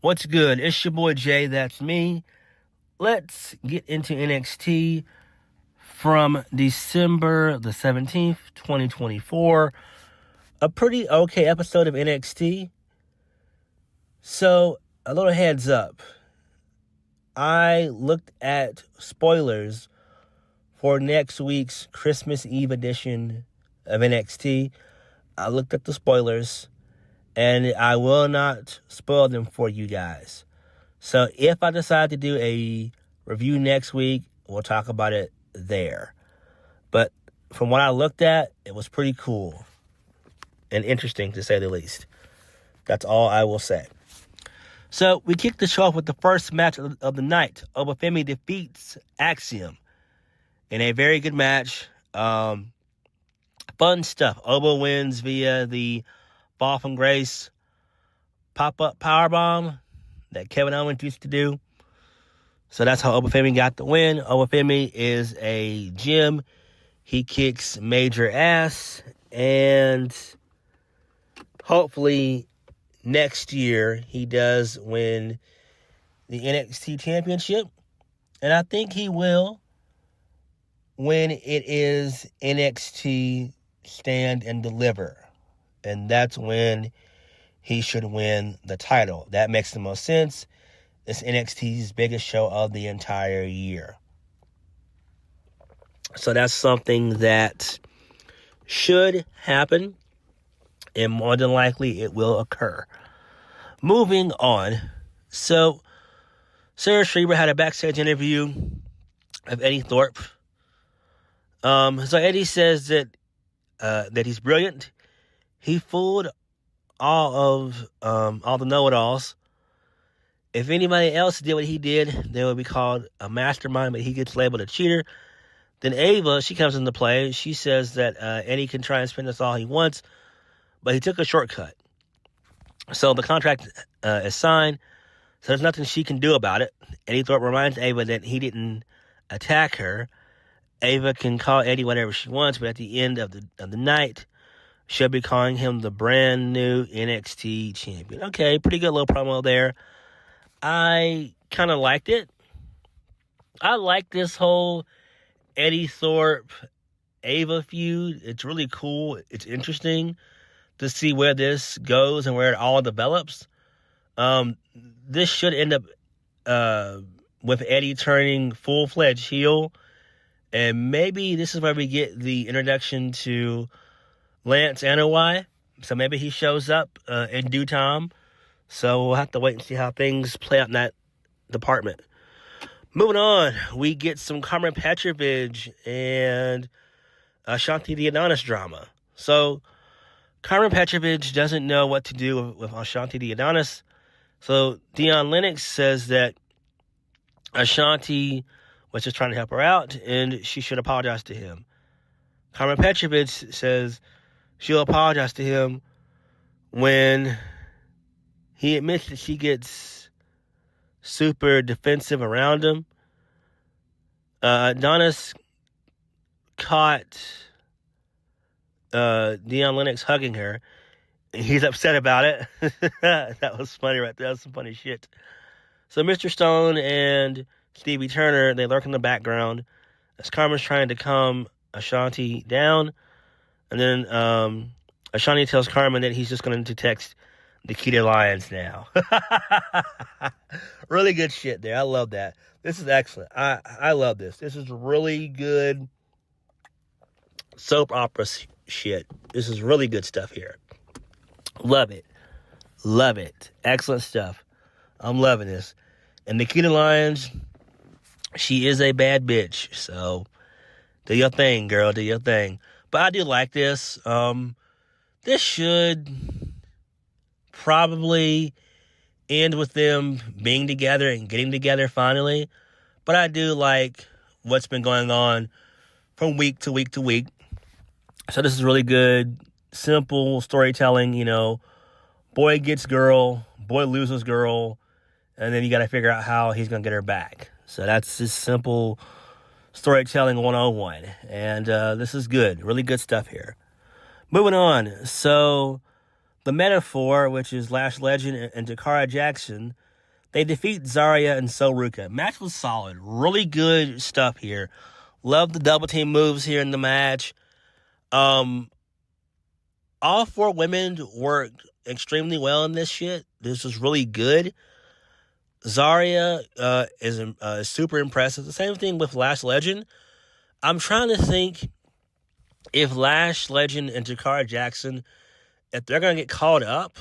What's good? It's your boy Jay, that's me. Let's get into NXT from December the 17th, 2024. A pretty okay episode of NXT. So, a little heads up. I looked at spoilers for next week's Christmas Eve edition of NXT. I looked at the spoilers, and I will not spoil them for you guys. So if I decide to do a review next week, we'll talk about it there. But from what I looked at, it was pretty cool and interesting, to say the least. That's all I will say. So we kicked the show off with the first match of the night. Obafemi defeats Axiom in a very good match. Fun stuff. Oba wins via the Fall from Grace pop-up powerbomb that Kevin Owens used to do. So that's how Obafemi got the win. Obafemi is a gem. He kicks major ass. And hopefully next year he does win the NXT Championship. And I think he will when it is NXT Stand and Deliver. And that's when he should win the title. That makes the most sense. It's NXT's biggest show of the entire year. So that's something that should happen, and more than likely it will occur. Moving on. So Sarah Schreiber had a backstage interview of Eddy Thorpe. So Eddy says that he's brilliant. He fooled all the know-it-alls. If anybody else did what he did, they would be called a mastermind, but he gets labeled a cheater. Then Ava, she comes into play. She says that Eddy can try and spin us all he wants, but he took a shortcut. So the contract is signed, so there's nothing she can do about it. Eddy Thorpe reminds Ava that he didn't attack her. Ava can call Eddy whatever she wants, but at the end of the night, she'll be calling him the brand new NXT champion. Okay, pretty good little promo there. I kind of liked it. I like this whole Eddy Thorpe Ava feud. It's really cool. It's interesting to see where this goes and where it all develops. This should end up with Eddy turning full-fledged heel. And maybe this is where we get the introduction to Lance Anoa'i. So maybe he shows up in due time. So we'll have to wait and see how things play out in that department. Moving on, we get some Karmen Petrovic and Ashantee the Adonis drama. So Karmen Petrovic doesn't know what to do with Ashantee the Adonis. So Dion Lennox says that Ashantee was just trying to help her out, and she should apologize to him. Karmen Petrovic says she'll apologize to him when he admits that she gets super defensive around him. Adonis caught Dion Lennox hugging her, and he's upset about it. That was funny right there. That was some funny shit. So Mr. Stone and Stevie Turner, they lurk in the background as Karmen's trying to calm Ashantee down. And then Ashantee tells Karmen that he's just going to text Nikita Lyons now. Really good shit there. I love that. This is excellent. I love this. This is really good soap opera shit. This is really good stuff here. Love it. Love it. Excellent stuff. I'm loving this. And Nikita Lyons, she is a bad bitch. So do your thing, girl. Do your thing. But I do like this. This should probably end with them being together and getting together finally. But I do like what's been going on from week to week to week. So this is really good, simple storytelling. You know, boy gets girl, boy loses girl, and then you got to figure out how he's going to get her back. So that's just simple storytelling 101. And this is good. Really good stuff here. Moving on. So the Metaphor, which is Lash Legend and Cora Jackson, They defeat Zarya and Soruka. Match was solid. Really good stuff here. Love the double team moves here in the match. All 4 women worked extremely well in this shit. This was really good. Zarya is super impressive. The same thing with Lash Legend. I'm trying to think if Lash Legend and Jakara Jackson, if they're going to get called up.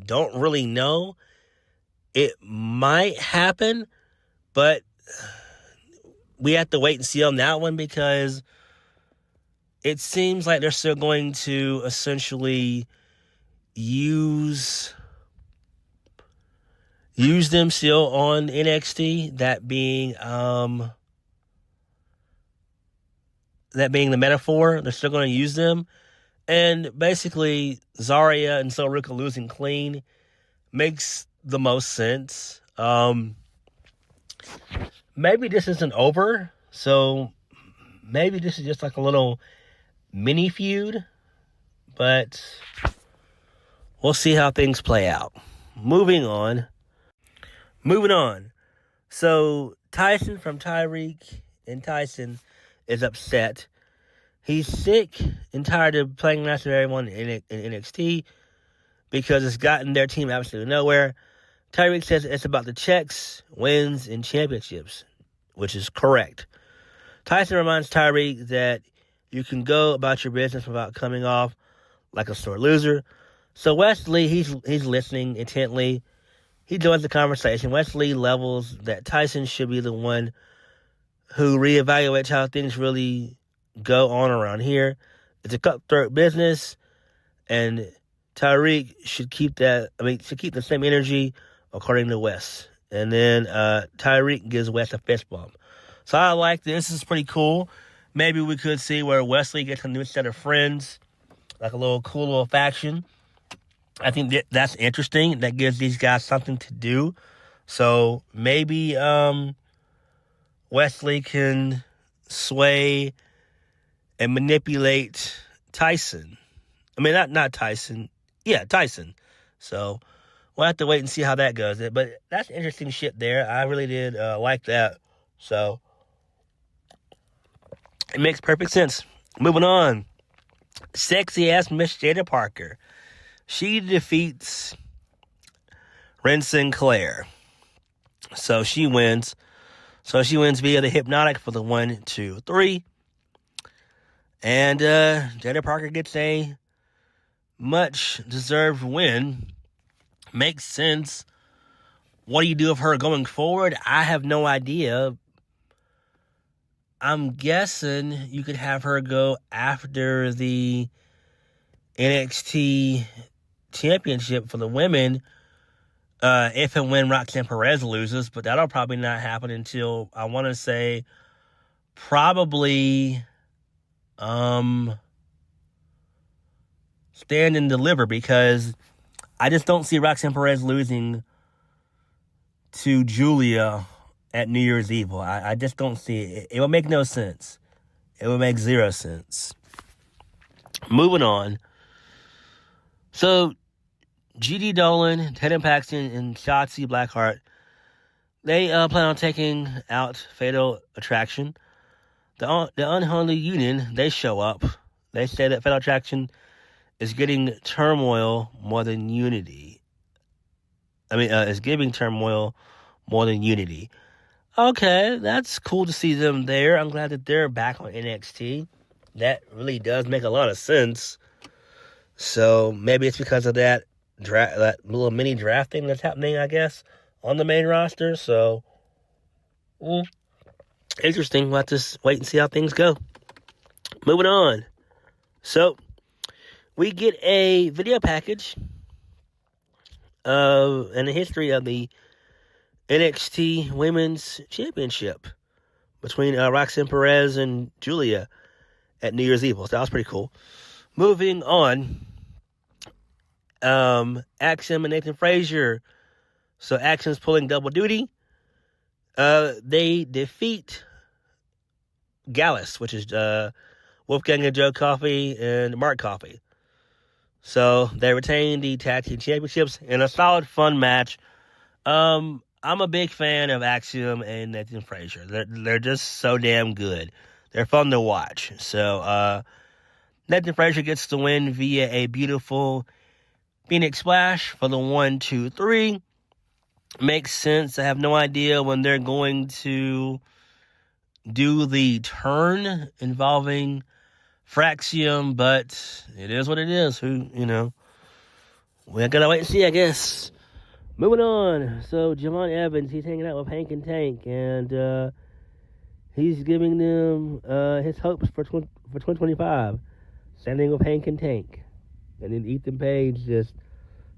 Don't really know. It might happen, but we have to wait and see on that one because it seems like they're still going to essentially use them still on NXT. That being the metaphor. They're still going to use them. And basically, Zarya and Soruka losing clean makes the most sense. Maybe this isn't over, so maybe this is just like a little mini feud, but we'll see how things play out. Moving on. So Tyson from Tyreek and Tyson is upset. He's sick and tired of playing nice with everyone in NXT because it's gotten their team absolutely nowhere. Tyreek says it's about the checks, wins, and championships, which is correct. Tyson reminds Tyreek that you can go about your business without coming off like a sore loser. So Wes Lee, he's listening intently. He joins the conversation. Wes Lee levels that Tyson should be the one who reevaluates how things really go on around here. It's a cutthroat business, and Tyreek should keep the same energy, according to Wes. And then Tyreek gives Wes a fist bump. So I like this. This is pretty cool. Maybe we could see where Wesley gets a new set of friends, like a cool little faction. I think that's interesting. That gives these guys something to do. So maybe Wesley can sway and manipulate Tyson. I mean, not Tyson. Yeah, Tyson. So we'll have to wait and see how that goes. But that's interesting shit there. I really did like that. So it makes perfect sense. Moving on. Sexy-ass Miss Jada Parker. She defeats Ren Sinclair. So she wins. Via the Hypnotic for the 1, 2, 3. And Jada Parker gets a much-deserved win. Makes sense. What do you do with her going forward? I have no idea. I'm guessing you could have her go after the NXT championship for the women if and when Roxanne Perez loses, but that'll probably not happen until, I want to say, probably Stand and Deliver, because I just don't see Roxanne Perez losing to Julia at New Year's Eve. I just don't see it. It would make no sense. It would make zero sense. Moving on. So, GD Dolan, Tatum Paxton, and Shotzi Blackheart, they plan on taking out Fatal Attraction. The Unholy Union, they show up. They say that Fatal Attraction is getting turmoil more than unity. Is giving turmoil more than unity. Okay, that's cool to see them there. I'm glad that they're back on NXT. That really does make a lot of sense. So maybe it's because of that little mini draft thing that's happening, I guess, on the main roster. So, interesting. We'll have to wait and see how things go. Moving on. So, we get a video package and the history of the NXT Women's Championship between Roxanne Perez and Julia at New Year's Eve. So that was pretty cool. Moving on. Axiom and Nathan Frazier. So Axiom's pulling double duty. They defeat Gallus, which is Wolfgang and Joe Coffey and Mark Coffey. So they retain the tag team championships in a solid, fun match. I'm a big fan of Axiom and Nathan Frazier. They're just so damn good. They're fun to watch. So Nathan Frazier gets the win via a beautiful Phoenix Splash for the 1, 2, 3. Makes sense. I have no idea when they're going to do the turn involving Fraxium, but it is what it is. We're gonna wait and see, I guess. Moving on. So Jevon Evans, he's hanging out with Hank and Tank, and he's giving them his hopes for 2025. Standing with Hank and Tank, and then Ethan Page just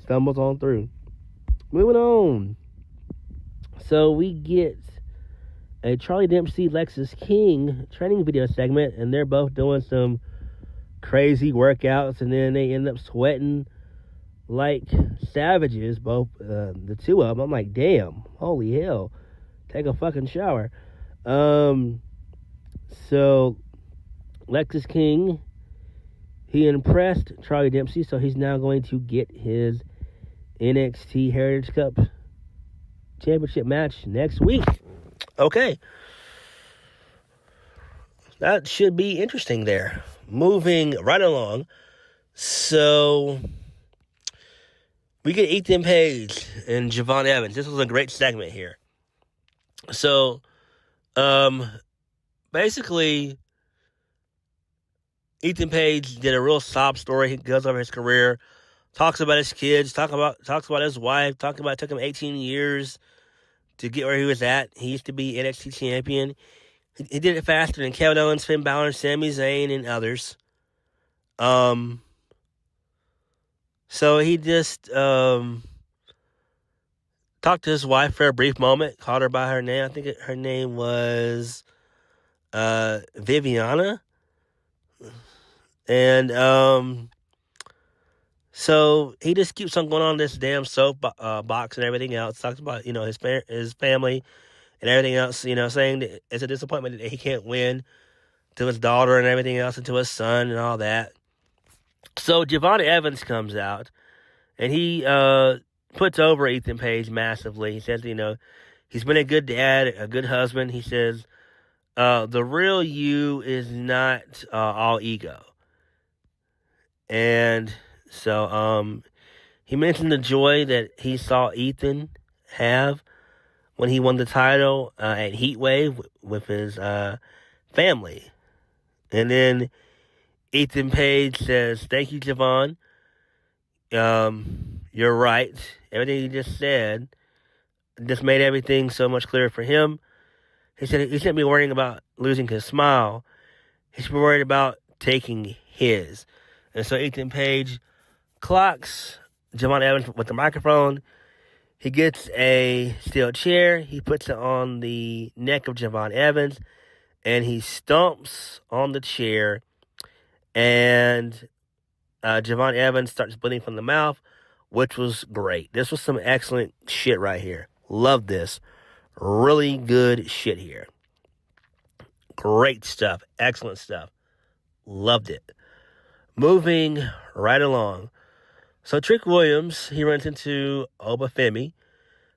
stumbles on through. Moving on. So we get a Charlie Dempsey Lexus King training video segment, and they're both doing some crazy workouts, and then they end up sweating like savages, both the two of them. I'm like, damn, holy hell, take a fucking shower. So Lexus King, he impressed Charlie Dempsey, so he's now going to get his NXT Heritage Cup Championship match next week. Okay. That should be interesting there. Moving right along. So we get Ethan Page and Jevon Evans. This was a great segment here. So basically Ethan Page did a real sob story. He goes over his career, talks about his kids, talks about his wife, talking about it took him 18 years to get where he was at. He used to be NXT champion. He did it faster than Kevin Owens, Finn Balor, Sami Zayn, and others. So he just talked to his wife for a brief moment, called her by her name. I think her name was Viviana. And so he just keeps on going on this damn soap box and everything else. Talks about, his family and everything else, saying that it's a disappointment that he can't win to his daughter and everything else and to his son and all that. So Jevon Evans comes out and he puts over Ethan Page massively. He says, he's been a good dad, a good husband. He says, the real you is not all ego. And so he mentioned the joy that he saw Ethan have when he won the title at Heatwave with his family. And then Ethan Page says, "Thank you, Jevon. You're right. Everything you just said just made everything so much clearer for him." He said he shouldn't be worrying about losing his smile. He should be worried about taking his. And so Ethan Page clocks Jevon Evans with the microphone. He gets a steel chair. He puts it on the neck of Jevon Evans. And he stomps on the chair. And Jevon Evans starts bleeding from the mouth, which was great. This was some excellent shit right here. Love this. Really good shit here. Great stuff. Excellent stuff. Loved it. Moving right along. So Trick Williams, he runs into Obafemi.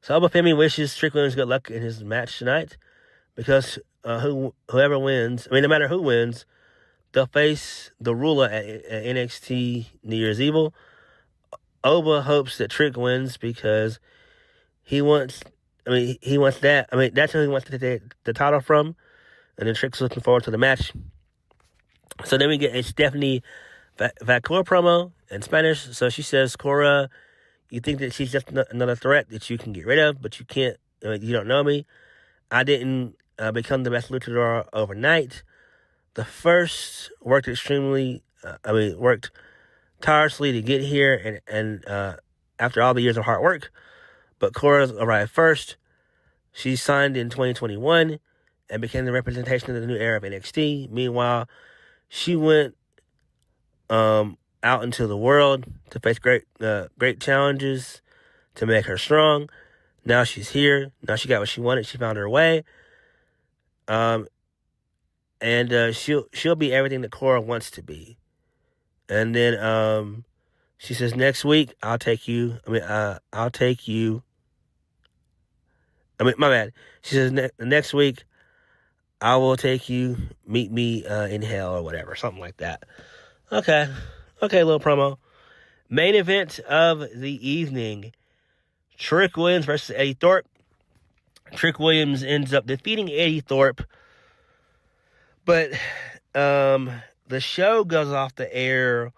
So Obafemi wishes Trick Williams good luck in his match tonight because whoever wins, no matter who wins, they'll face the ruler at NXT New Year's Evil. Oba hopes that Trick wins because he wants that. That's who he wants to take the title from. And then Trick's looking forward to the match. So then we get a Stephanie Vaquer promo in Spanish. So she says, "Cora, you think that she's just another threat that you can get rid of, but you can't. You don't know me. I didn't become the best luchador overnight. The first worked worked tirelessly to get here, and after all the years of hard work. But Cora's arrived first. She signed in 2021 and became the representation of the new era of NXT. Meanwhile, she went out into the world to face great challenges to make her strong. Now she's here. Now she got what she wanted. She found her way. And she'll be everything that Cora wants to be." And then she says, "Next week I'll take you. My bad. She says, next week, I will take you, meet me in hell or whatever. Something like that. Okay, little promo. Main event of the evening. Trick Williams versus Eddy Thorpe. Trick Williams ends up defeating Eddy Thorpe. But the show goes off the air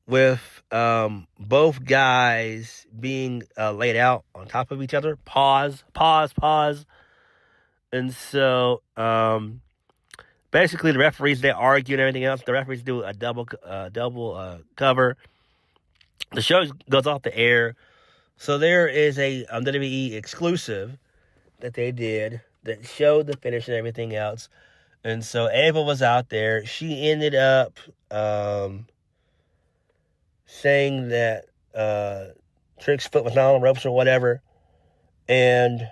with both guys being laid out on top of each other. Pause. And so basically the referees, they argue and everything else. The referees do a double cover. The show goes off the air. So there is a WWE exclusive that they did that showed the finish and everything else. And so Ava was out there. She ended up saying that Trick's foot was not on the ropes or whatever. And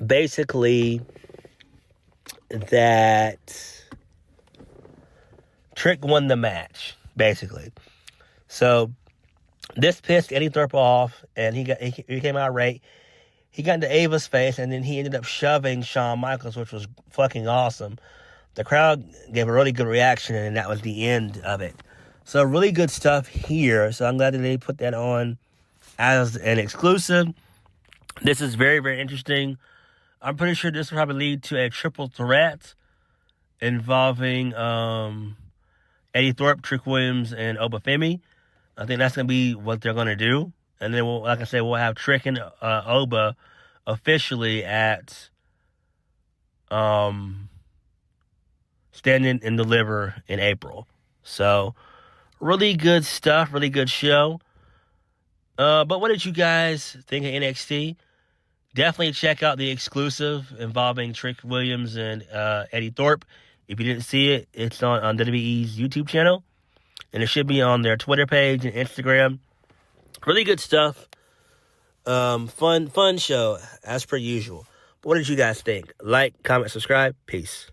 basically that Trick won the match, basically. So this pissed Eddy Thorpe off, and he came out right. He got into Ava's face, and then he ended up shoving Shawn Michaels, which was fucking awesome. The crowd gave a really good reaction, and that was the end of it. So really good stuff here. So I'm glad that they put that on as an exclusive. This is very, very interesting. I'm pretty sure this will probably lead to a triple threat involving Eddy Thorpe, Trick Williams, and Obafemi. I think that's going to be what they're going to do. And then, like I said, we'll have Trick and Oba officially at Stand and Deliver in April. So, really good stuff, really good show. But what did you guys think of NXT? Definitely check out the exclusive involving Trick Williams and Eddy Thorpe. If you didn't see it, it's on WWE's YouTube channel. And it should be on their Twitter page and Instagram. Really good stuff. Fun show, as per usual. But what did you guys think? Like, comment, subscribe. Peace.